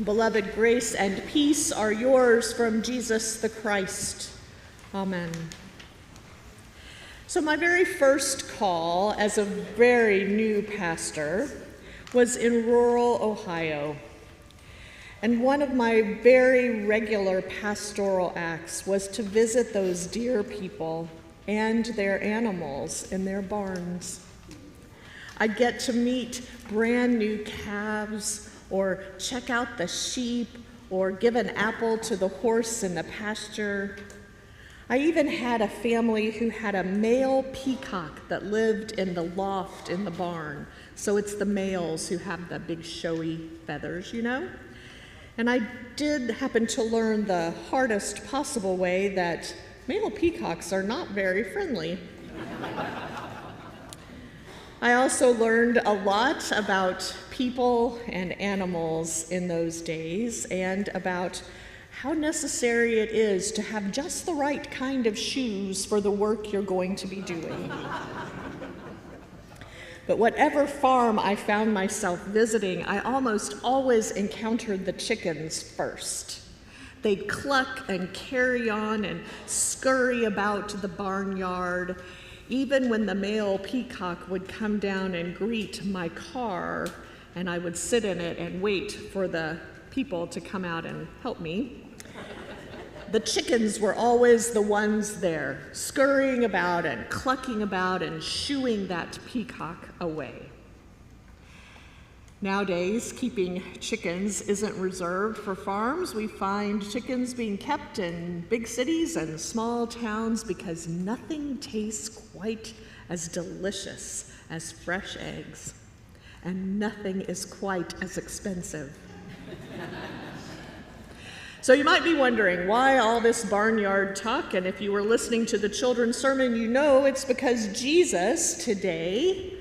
Beloved, grace and peace are yours from Jesus the Christ. Amen. So my very first call as a very new pastor was in rural Ohio. And one of my very regular pastoral acts was to visit those dear people and their animals in their barns. I'd get to meet brand new calves, or check out the sheep, or give an apple to the horse in the pasture. I even had a family who had a male peacock that lived in the loft in the barn. So it's the males who have the big showy feathers, you know? And I did happen to learn the hardest possible way that male peacocks are not very friendly. I also learned a lot about people and animals in those days and about how necessary it is to have just the right kind of shoes for the work you're going to be doing. But whatever farm I found myself visiting, I almost always encountered the chickens first. They'd cluck and carry on and scurry about the barnyard. Even when the male peacock would come down and greet my car, and I would sit in it and wait for the people to come out and help me, the chickens were always the ones there, scurrying about and clucking about and shooing that peacock away. Nowadays, keeping chickens isn't reserved for farms. We find chickens being kept in big cities and small towns because nothing tastes quite as delicious as fresh eggs, and nothing is quite as expensive. So you might be wondering, why all this barnyard talk? And if you were listening to the children's sermon, you know it's because Jesus today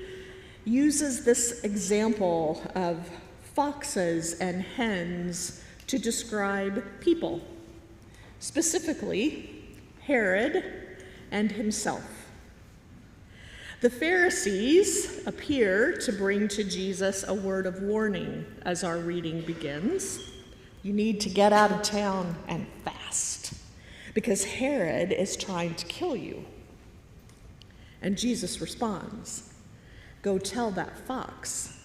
uses this example of foxes and hens to describe people, specifically Herod and himself. The Pharisees appear to bring to Jesus a word of warning as our reading begins. You need to get out of town and fast, because Herod is trying to kill you. And Jesus responds, "Go tell that fox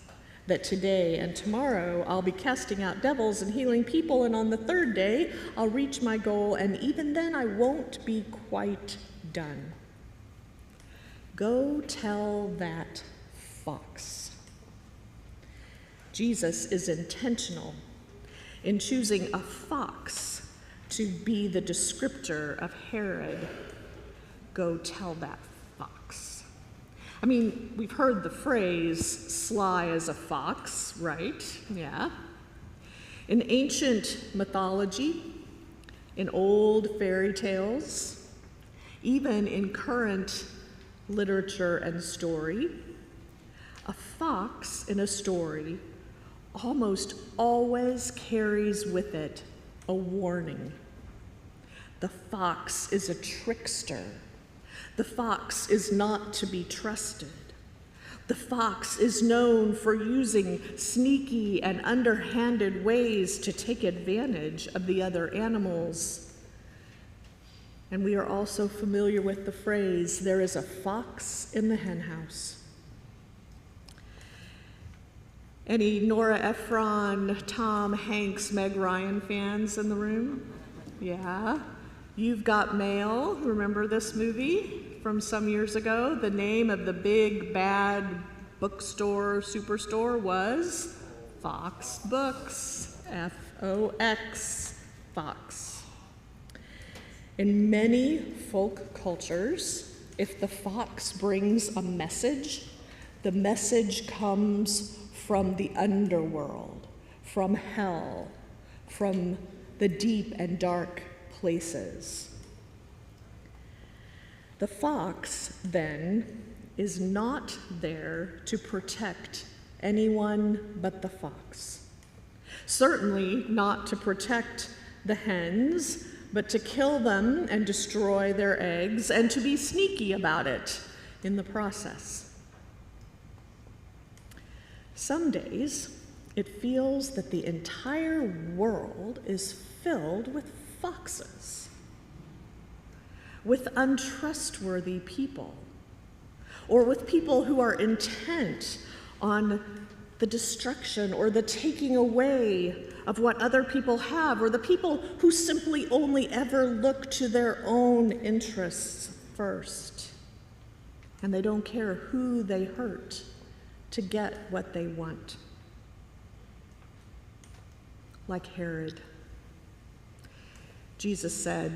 that today and tomorrow I'll be casting out devils and healing people, and on the third day I'll reach my goal, and even then I won't be quite done. Go tell that fox." Jesus is intentional in choosing a fox to be the descriptor of Herod. Go tell that fox. I mean, we've heard the phrase, sly as a fox, right? Yeah. In ancient mythology, in old fairy tales, even in current literature and story, a fox in a story almost always carries with it a warning. The fox is a trickster. The fox is not to be trusted. The fox is known for using sneaky and underhanded ways to take advantage of the other animals. And we are also familiar with the phrase, "There is a fox in the henhouse." Any Nora Ephron, Tom Hanks, Meg Ryan fans in the room? Yeah. You've Got Mail. Remember this movie from some years ago? The name of the big bad bookstore, superstore was Fox Books. F-O-X, Fox. In many folk cultures, if the fox brings a message, the message comes from the underworld, from hell, from the deep and dark places. The fox, then, is not there to protect anyone but the fox. Certainly not to protect the hens, but to kill them and destroy their eggs, and to be sneaky about it in the process. Some days, it feels that the entire world is filled with foxes, with untrustworthy people, or with people who are intent on the destruction or the taking away of what other people have, or the people who simply only ever look to their own interests first, and they don't care who they hurt to get what they want. Like Herod, Jesus said,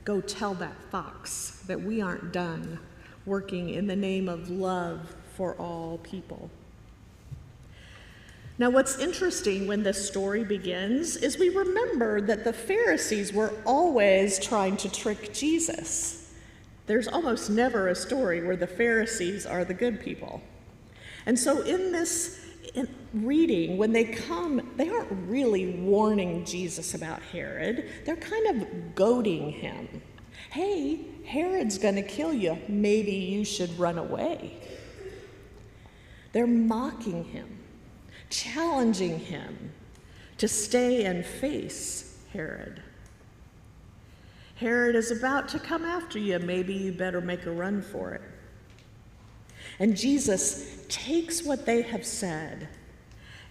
"Go tell that fox that we aren't done working in the name of love for all people." Now, what's interesting when this story begins is we remember that the Pharisees were always trying to trick Jesus. There's almost never a story where the Pharisees are the good people. And so in this reading, when they come, they aren't really warning Jesus about Herod. They're kind of goading him. Hey, Herod's going to kill you. Maybe you should run away. They're mocking him, challenging him to stay and face Herod. Herod is about to come after you. Maybe you better make a run for it. And Jesus takes what they have said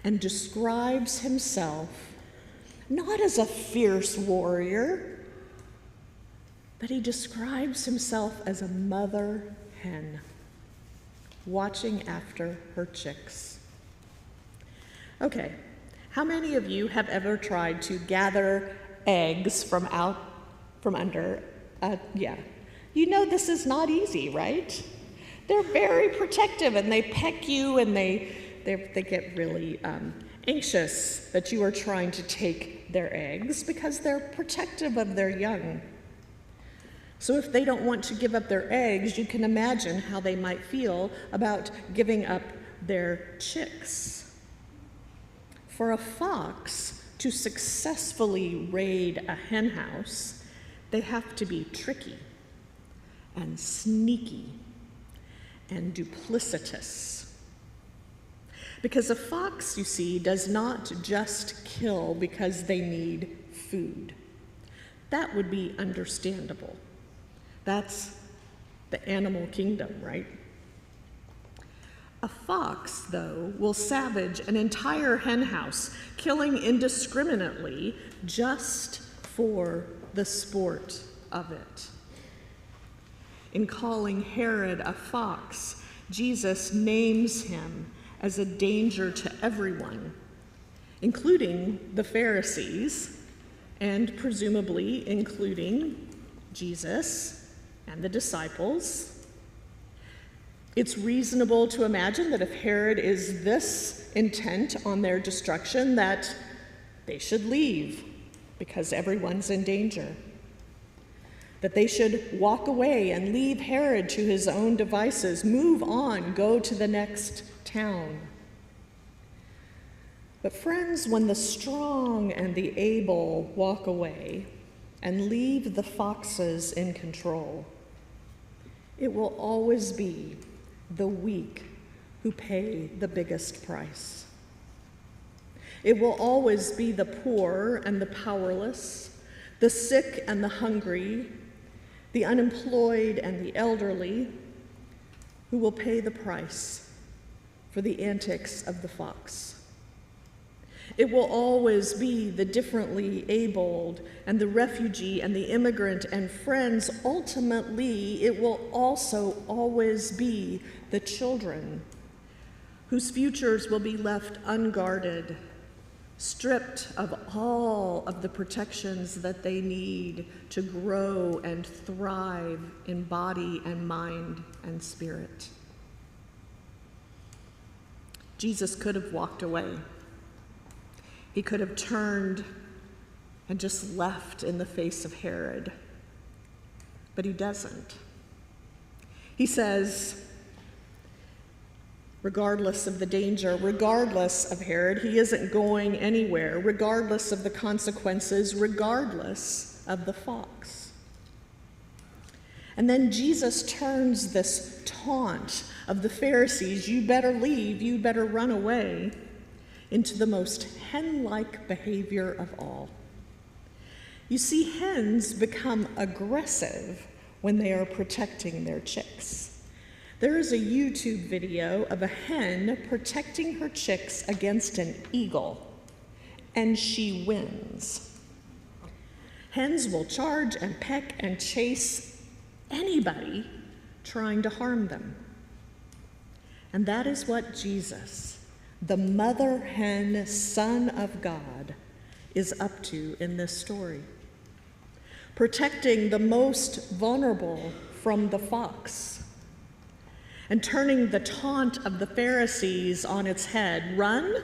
and describes himself not as a fierce warrior, but he describes himself as a mother hen watching after her chicks. Okay, how many of you have ever tried to gather eggs from under? You know this is not easy, right? They're very protective, and they peck you, and they get really anxious that you are trying to take their eggs because they're protective of their young. So if they don't want to give up their eggs, you can imagine how they might feel about giving up their chicks. For a fox to successfully raid a hen house, they have to be tricky and sneaky and duplicitous. Because a fox, you see, does not just kill because they need food. That would be understandable. That's the animal kingdom, right? A fox, though, will savage an entire hen house, killing indiscriminately just for the sport of it. In calling Herod a fox, Jesus names him as a danger to everyone, including the Pharisees, and presumably including Jesus and the disciples. It's reasonable to imagine that if Herod is this intent on their destruction, that they should leave because everyone's in danger. That they should walk away and leave Herod to his own devices, move on, go to the next town. But friends, when the strong and the able walk away and leave the foxes in control, it will always be the weak who pay the biggest price. It will always be the poor and the powerless, the sick and the hungry, the unemployed and the elderly, who will pay the price for the antics of the fox. It will always be the differently abled and the refugee and the immigrant and friends. Ultimately, it will also always be the children whose futures will be left unguarded, stripped of all of the protections that they need to grow and thrive in body and mind and spirit. Jesus could have walked away. He could have turned and just left in the face of Herod, but he doesn't. He says, regardless of the danger, regardless of Herod, he isn't going anywhere, regardless of the consequences, regardless of the fox. And then Jesus turns this taunt of the Pharisees, you better leave, you better run away, into the most hen-like behavior of all. You see, hens become aggressive when they are protecting their chicks. There is a YouTube video of a hen protecting her chicks against an eagle, and she wins. Hens will charge and peck and chase anybody trying to harm them. And that is what Jesus, the mother hen, Son of God, is up to in this story. Protecting the most vulnerable from the fox, and turning the taunt of the Pharisees on its head. Run?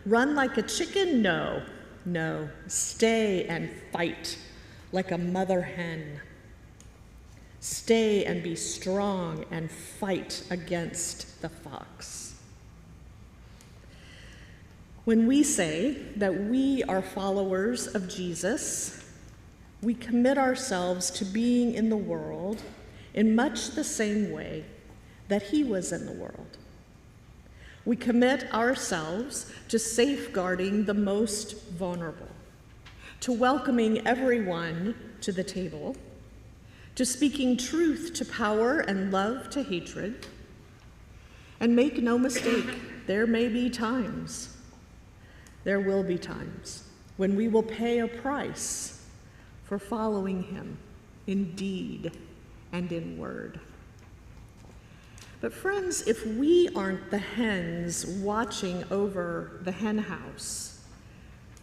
Run like a chicken? No, no. Stay and fight like a mother hen. Stay and be strong and fight against the fox. When we say that we are followers of Jesus, we commit ourselves to being in the world in much the same way that he was in the world. We commit ourselves to safeguarding the most vulnerable, to welcoming everyone to the table, to speaking truth to power and love to hatred. And make no mistake, there may be times, there will be times, when we will pay a price for following him in deed and in word. But friends, if we aren't the hens watching over the hen house,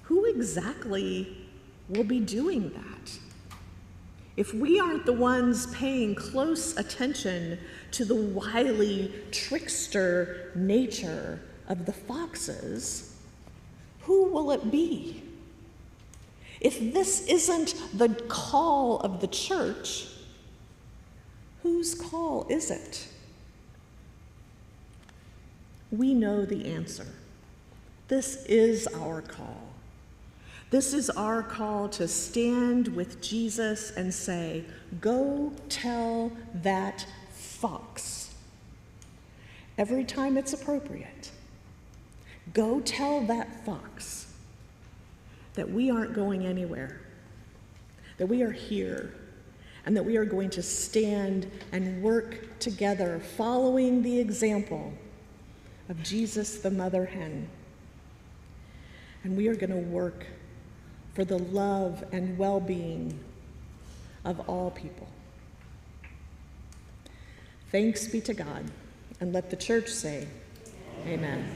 who exactly will be doing that? If we aren't the ones paying close attention to the wily trickster nature of the foxes, who will it be? If this isn't the call of the church, whose call is it? We know the answer. This is our call. This is our call to stand with Jesus and say, go tell that fox. Every time it's appropriate, go tell that fox that we aren't going anywhere, that we are here, and that we are going to stand and work together following the example of Jesus, the mother hen. And we are going to work for the love and well-being of all people. Thanks be to God, and let the church say, amen.